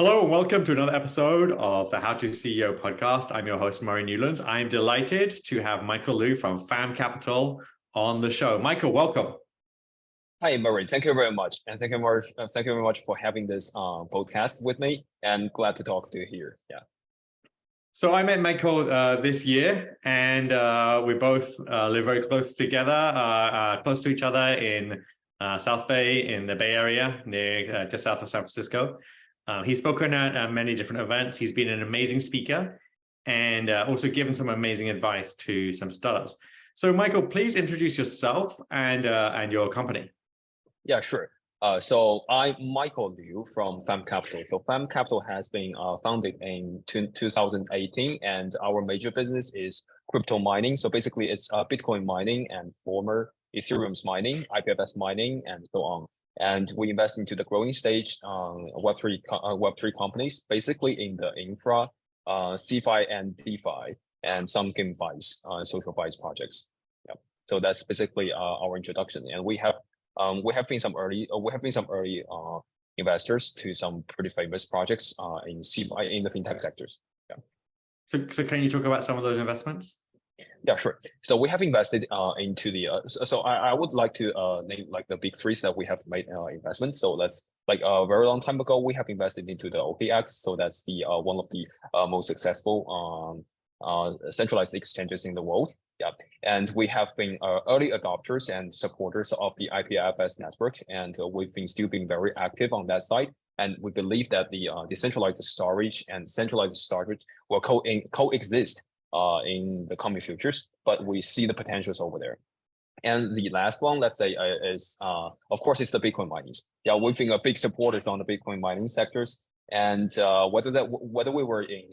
Hello and welcome to another episode of the How to CEO podcast. I'm your host, Murray Newlands. I'm delighted to have Michael Liu from Fam Capital on the show. Michael, welcome. Hi, Murray. Thank you very much. And thank you very much for having this podcast with me, and glad to talk to you here. Yeah. So I met Michael this year, and we both live very close together, close to each other in South Bay, in the Bay Area, near just south of San Francisco. He's spoken at many different events. He's been an amazing speaker and also given some amazing advice to some startups. So Michael, please introduce yourself and your company. Yeah, sure. So I'm Michael Liu from Fam Capital. So Fam Capital has been founded in 2018, and our major business is crypto mining. So basically, it's Bitcoin mining and former Ethereum's mining, IPFS mining, and so on. And we invest into the growing stage Web3 companies, basically in the infra, CeFi and DeFi, and some GameFi, social FI projects. Yeah. So that's basically our introduction, and we have been some early investors to some pretty famous projects in CeFi in the fintech sectors. Yeah. So can you talk about some of those investments? Yeah, sure. So we have invested into the. So I would like to name like the big three that we have made investments. So that's like a very long time ago we have invested into the OKX. So that's the one of the most successful centralized exchanges in the world. Yeah, and we have been early adopters and supporters of the IPFS network, and we've been still being very active on that side. And we believe that the decentralized storage and centralized storage will coexist in the coming futures, but we see the potentials over there. And the last one, let's say, is of course, it's the Bitcoin mining. Yeah, we've been a big supporter on the Bitcoin mining sectors. And whether we were in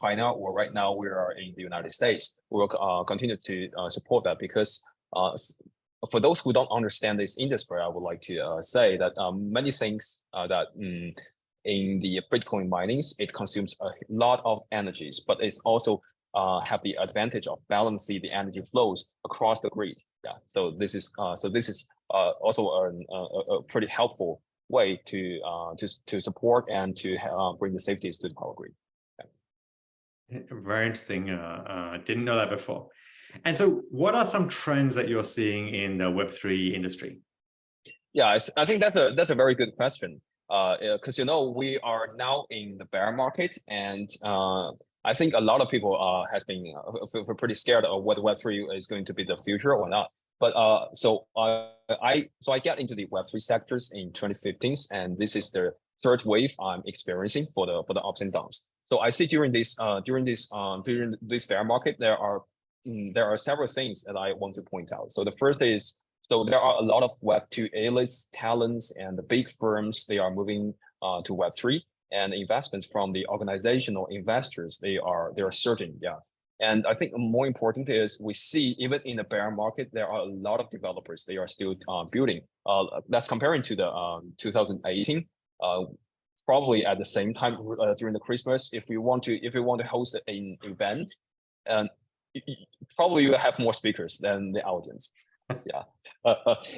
China or right now we are in the United States, we will continue to support that, because for those who don't understand this industry, I would like to say that many things that in the Bitcoin minings, it consumes a lot of energies, but it's also have the advantage of balancing the energy flows across the grid. Yeah, so this is also a pretty helpful way to support and to bring the safeties to the power grid. Yeah. Very interesting. Didn't know that before. And so, what are some trends that you're seeing in the Web3 industry? Yeah, I think that's a very good question. Because we are now in the bear market, and I think a lot of people has been pretty scared of whether Web3 is going to be the future or not. But so I got into the Web3 sectors in 2015, and this is the third wave I'm experiencing for the ups and downs. So I see during this bear market, there are several things that I want to point out. So the first is, so there are a lot of Web2 A-list talents and the big firms, they are moving to Web3, and investments from the organizational investors, they are surging. Yeah. And I think more important is we see even in the bear market, there are a lot of developers, they are still building. That's comparing to the 2018, probably at the same time during the Christmas, if you want to host an event, and probably you have more speakers than the audience. Yeah,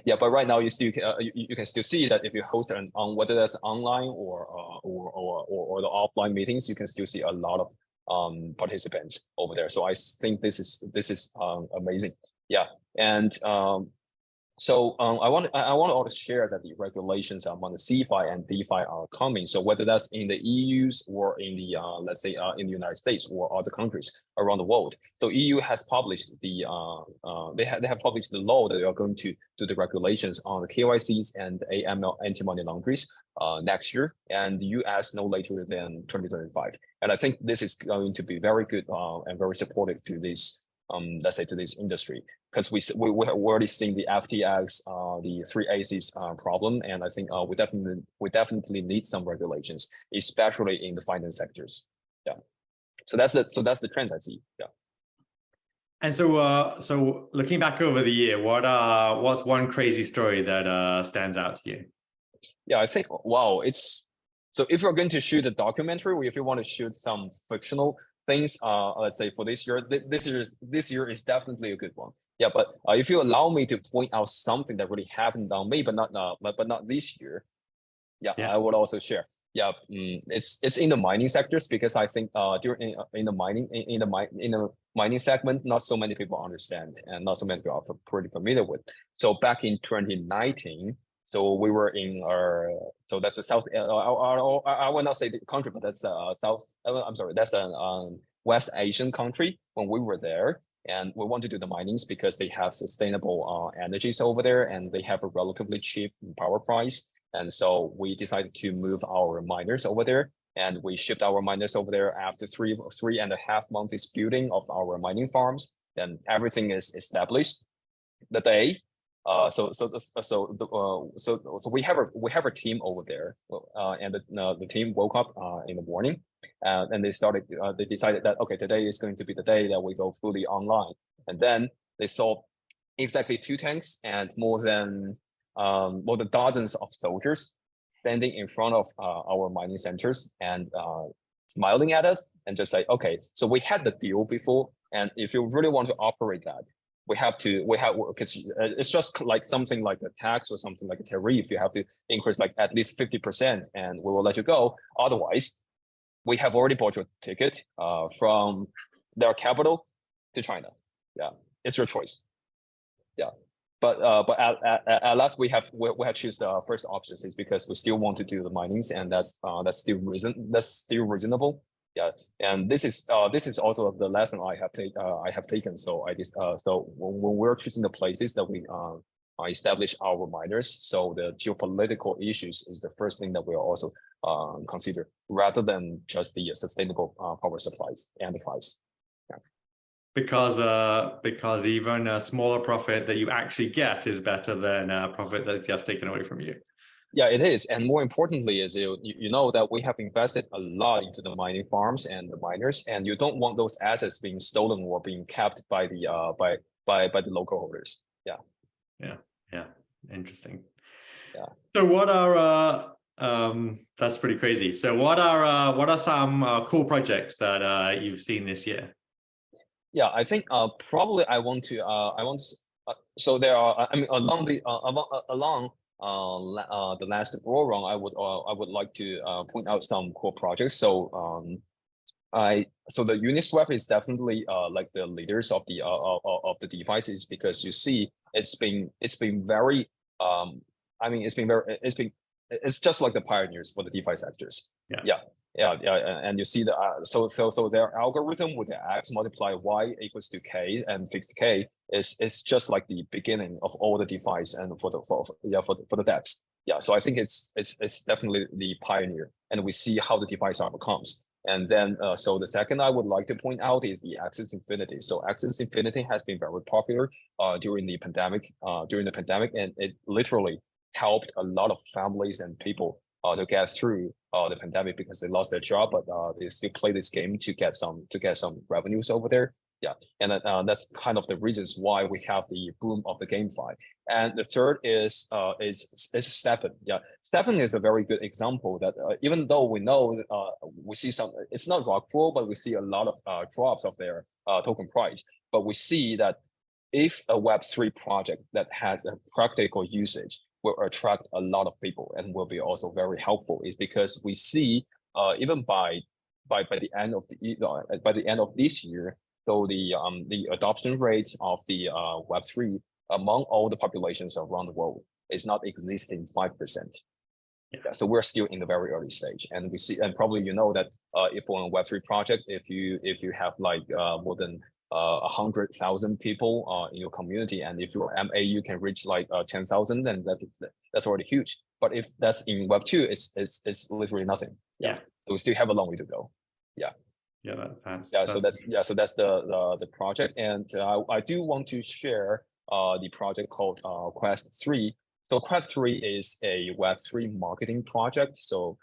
yeah, but right now you can still see that if you host on whether that's online or the offline meetings, you can still see a lot of participants over there. So I think this is amazing. Yeah, and so I want to also share that the regulations among the CeFi and DeFi are coming. So whether that's in the EU's or in the let's say in the United States or other countries around the world. So EU has published the they have published the law that they are going to do the regulations on the KYCs and AML anti-money laundries next year, and the US no later than 2025. And I think this is going to be very good and very supportive to this let's say to this industry, because we're already seeing the FTX, the 3 ACs problem, and I think we definitely need some regulations, especially in the finance sectors. Yeah, so that's the trends I see. Yeah. And so looking back over the year, what's one crazy story that stands out to you? Yeah, I think wow, so if you're going to shoot a documentary, or if you want to shoot some fictional things, let's say for this year, this year is definitely a good one. Yeah, but if you allow me to point out something that really happened on me, but not this year, yeah, I would also share. Yeah, it's in the mining sectors because I think during in the mining in the mining segment, not so many people understand and not so many people are pretty familiar with. So back in 2019, so we were in our so that's the South. I will not say the country, but that's South. I'm sorry, that's a West Asian country when we were there. And we want to do the minings because they have sustainable energies over there and they have a relatively cheap power price. And so we decided to move our miners over there, and we shipped our miners over there after 3.5 months building of our mining farms. Then everything is established. The day, so we have a team over there, and the team woke up in the morning, and they decided that okay, today is going to be the day that we go fully online, and then they saw exactly 2 tanks and more than dozens of soldiers standing in front of our mining centers and smiling at us and just say, okay, so we had the deal before, and if you really want to operate that, because it's just like something like a tax or something like a tariff. You have to increase like at least 50%, and we will let you go. Otherwise, we have already bought your ticket from their capital to China. Yeah, it's your choice. Yeah. But at last we have choose the first options is because we still want to do the minings, and that's still reasonable. Yeah, and this is also the lesson I have taken. So so when we're choosing the places that we establish our miners, so the geopolitical issues is the first thing that we'll also consider rather than just the sustainable power supplies and the price. Because even a smaller profit that you actually get is better than a profit that's just taken away from you. Yeah, it is. And more importantly is you know that we have invested a lot into the mining farms and the miners, and you don't want those assets being stolen or being kept by the the local holders. Yeah. Yeah. Interesting. Yeah. So what are that's pretty crazy. So what are some cool projects that you've seen this year? Yeah, I think probably so there are I mean along the last bull run I would like to point out some cool projects. So so the Uniswap is definitely like the leaders of the DeFi, is because you see it's been very I mean it's just like the pioneers for the DeFi sectors. Yeah, and you see the so their algorithm with the x multiply y equals to k and fixed k is just like the beginning of all the DeFi's and for the DEX. Yeah, so I think it's definitely the pioneer, and we see how the DeFi comes. And then so the second I would like to point out is the Axis Infinity. So Axis Infinity has been very popular during the pandemic, and it literally helped a lot of families and people to get through the pandemic because they lost their job, but they still play this game to get some revenues over there. Yeah, and that's kind of the reasons why we have the boom of the GameFi. And the third is Steppen. Yeah, Steppen is a very good example that even though we know we see some, it's not rock pool, but we see a lot of drops of their token price. But we see that if a Web3 project that has a practical usage will attract a lot of people and will be also very helpful, is because we see even by the end of this year, so the adoption rate of the Web3 among all the populations around the world is not exceeding 5%. Yeah, so we're still in the very early stage, and we see, and probably you know that if on a Web3 project, if you have like more than 100,000 people in your community, and if your MAU can reach like 10,000, then that's already huge. But if that's in Web2, it's literally nothing. Yeah, so we still have a long way to go. Yeah. So that's the project, and I do want to share the project called Quest 3. So Quest 3 is a Web3 marketing project. So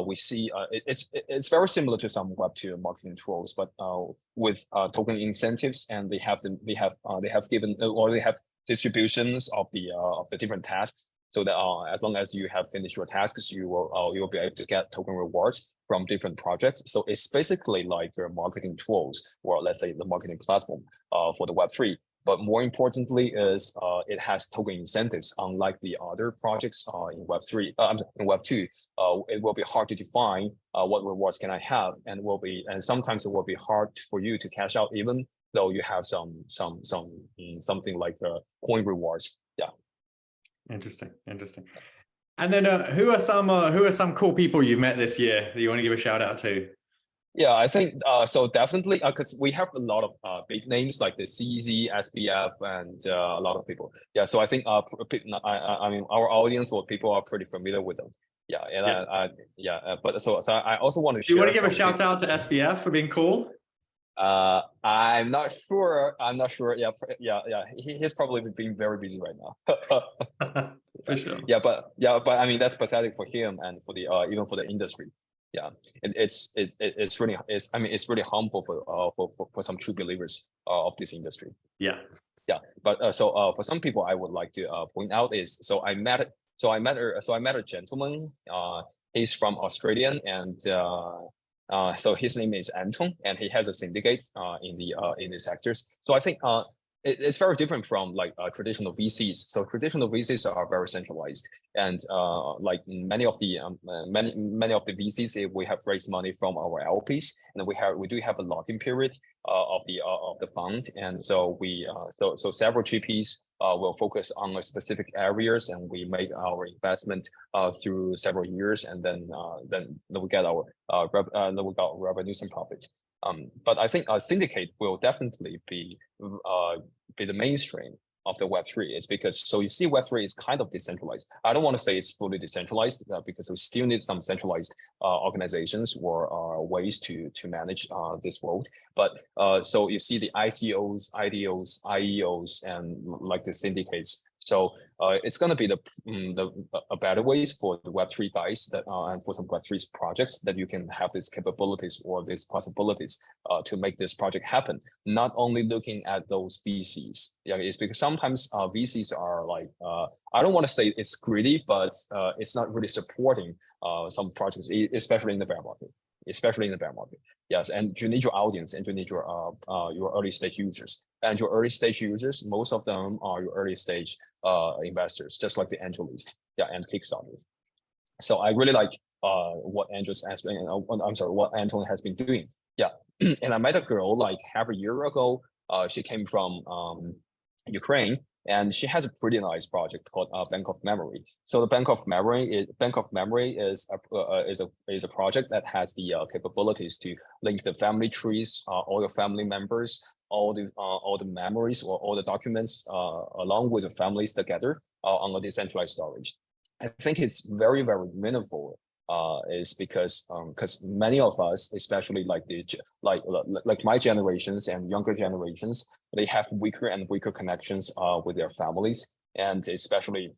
we see it's very similar to some Web2 marketing tools, but with token incentives, and they have given, or they have distributions of the different tasks. So that as long as you have finished your tasks, you will be able to get token rewards from different projects. So it's basically like your marketing tools, or let's say the marketing platform for the Web3. But more importantly is it has token incentives, unlike the other projects in Web3, in Web2. It will be hard to define what rewards can I have, and sometimes it will be hard for you to cash out, even though you have something like coin rewards. Yeah. Interesting. And then who are some cool people you've met this year that you want to give a shout out to? Yeah, I think so definitely because we have a lot of big names like the CZ, SBF, and a lot of people. Yeah, so I think I mean our audience or people are pretty familiar with them. Yeah, and but so I also want to share. Do you want to give a shout out to SBF for being cool? I'm not sure. Yeah. He's probably been very busy right now. For sure. Yeah, but I mean that's pathetic for him and for the even for the industry. Yeah, it's really harmful for some true believers of this industry. Yeah. But so for some people, I would like to point out is I met a gentleman. He's from Australia, and so his name is Anton, and he has a syndicate in the sectors. So I think it's very different from like traditional VCs. So traditional VCs are very centralized, and like many of the VCs, we have raised money from our LPs, and we do have a lock-in period of the fund, and so so several GPs will focus on specific areas, and we make our investment through several years, and then we get our revenues and profits. But I think syndicate will definitely be the mainstream of the Web3. It's because, so you see Web3 is kind of decentralized. I don't want to say it's fully decentralized because we still need some centralized organizations or ways to manage this world. But so you see the ICOs, IDOs, IEOs, and like the syndicates. So it's going to be a better ways for the Web3 guys that and for some Web3 projects that you can have these capabilities or these possibilities to make this project happen. Not only looking at those VCs. Yeah, it's because sometimes VCs are like I don't want to say it's greedy, but it's not really supporting some projects, especially in the bear market. Yes, and you need your audience, and you need your early stage users. And your early stage users, most of them are your early stage investors, just like the AngelList, and Kickstarter. So I really like what what Anton has been doing. Yeah, and I met a girl like half a year ago. She came from Ukraine, and she has a pretty nice project called Bank of Memory. So the Bank of Memory is a project that has the capabilities to link the family trees, all your family members, all the memories or all the documents along with the families together on a decentralized storage. I think it's very, very meaningful. Is because many of us, especially like my generations and younger generations, they have weaker and weaker connections with their families, and especially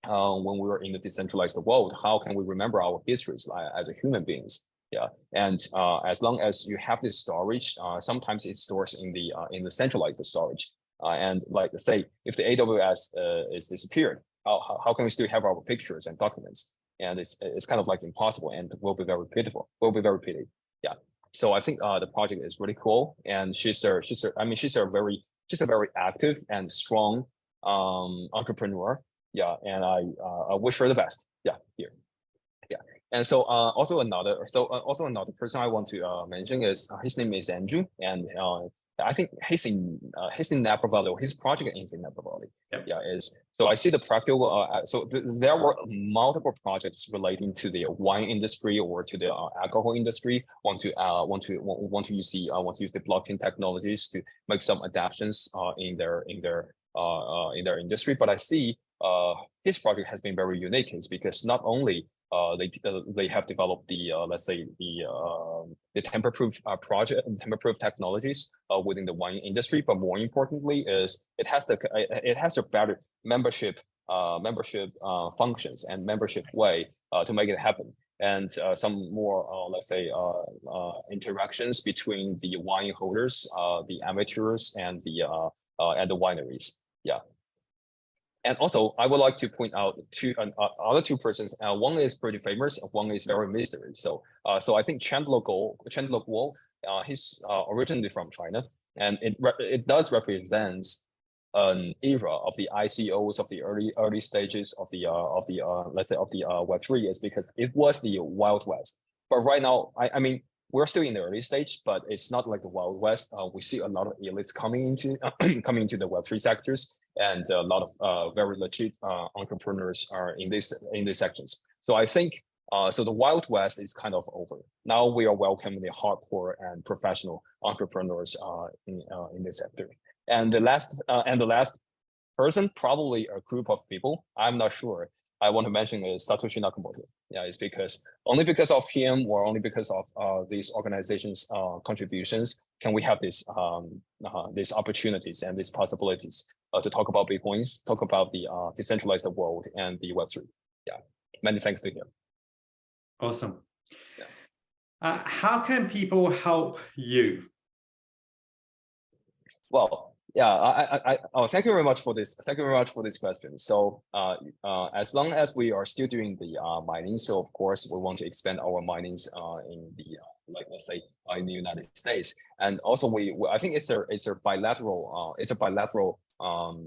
when we were in the decentralized world, how can we remember our histories as a human beings? Yeah, and as long as you have this storage, sometimes it stores in the centralized storage, and like say if the AWS is disappeared, how can we still have our pictures and documents? And it's kind of like impossible, and will be very pitiful. Yeah. So I think the project is really cool, and she's a very active and strong entrepreneur. Yeah, and I wish her the best. Yeah, here. Yeah, and so also another person I want to mention is his name is Andrew, and I think he's in Napa Valley, or his project is in Napa Valley. Yep. Yeah, so I see the practical. So there were multiple projects relating to the wine industry or to the alcohol industry. Want to use the blockchain technologies to make some adaptations in their industry. But I see his project has been very unique. It's because not only they have developed the let's say the tamper-proof tamper-proof technologies within the wine industry, but more importantly is it has a better membership functions and membership way to make it happen, and some more let's say interactions between the wine holders, the amateurs, and the wineries. Yeah. And also, I would like to point out other two persons. One is pretty famous. One is very mysterious. So I think Chandler Guo, he's originally from China, and it does represent an era of the ICOs of the early stages of the let's say of the Web3 is because it was the Wild West. But right now, I mean, we're still in the early stage, but it's not like the Wild West. We see a lot of elites coming into coming into the Web3 sectors, and a lot of very legit entrepreneurs are in these sections. So I think so the Wild West is kind of over. Now we are welcoming the hardcore and professional entrepreneurs in this sector. And the last person, probably a group of people, I'm not sure, I want to mention is Satoshi Nakamoto. Yeah, it's only because of him or only because of these organizations' contributions can we have these opportunities and these possibilities to talk about Bitcoins, talk about the decentralized world and the Web3. Yeah, many thanks to him. Awesome. Yeah. How can people help you? Well, yeah, thank you very much for this. Thank you very much for this question. So, as long as we are still doing the mining, so of course we want to expand our minings in the like let's say in the United States, and also I think it's a bilateral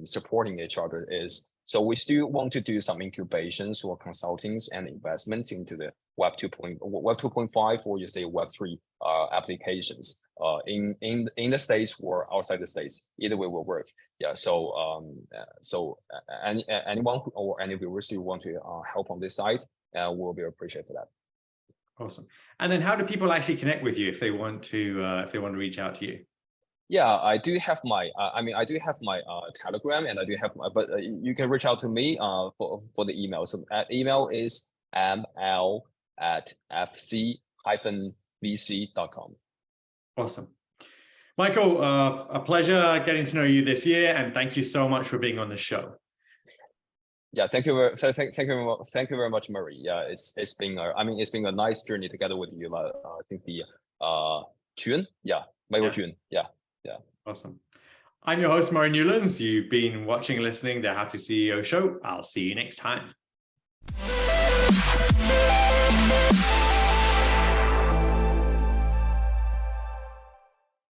supporting each other is. So we still want to do some incubations or consultings and investment into the Web 2.5 or you say Web 3 applications in the States or outside the States. Either way will work. Yeah. So anyone or any viewers who want to help on this side, will be appreciated for that. Awesome. And then how do people actually connect with you if they want to reach out to you? Yeah, I do have my, I do have my Telegram, and I do have my, but you can reach out to me for the email. So email is ml@fc-vc.com. Awesome. Michael, a pleasure getting to know you this year, and thank you so much for being on the show. Yeah, thank you very much, Murray. Yeah, it's been a nice journey together with you. Since the June, yeah, May or June, yeah. Awesome. I'm your host, Murray Newlands. You've been watching and listening to the How to CEO show. I'll see you next time.